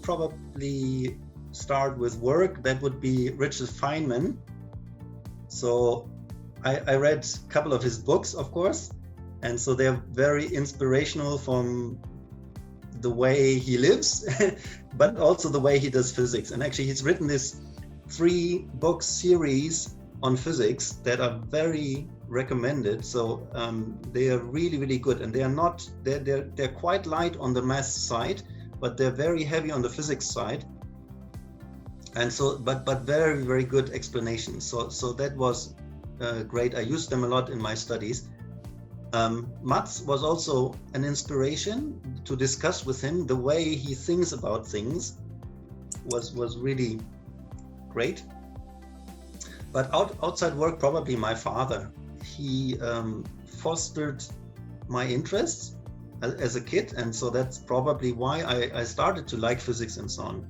would probably start with work. That would be Richard Feynman. So I read a couple of his books, of course, and so they're very inspirational from the way he lives, but also the way he does physics. And actually, he's written this 3-book series on physics that are very recommended. So they are really, really good, and they are not they're quite light on the math side, but they're very heavy on the physics side. And so, but very, very good explanations. So that was great. I used them a lot in my studies. Mats was also an inspiration to discuss with him. The way he thinks about things was really great. But outside work, probably my father. He fostered my interests as a kid, and so that's probably why I started to like physics and so on.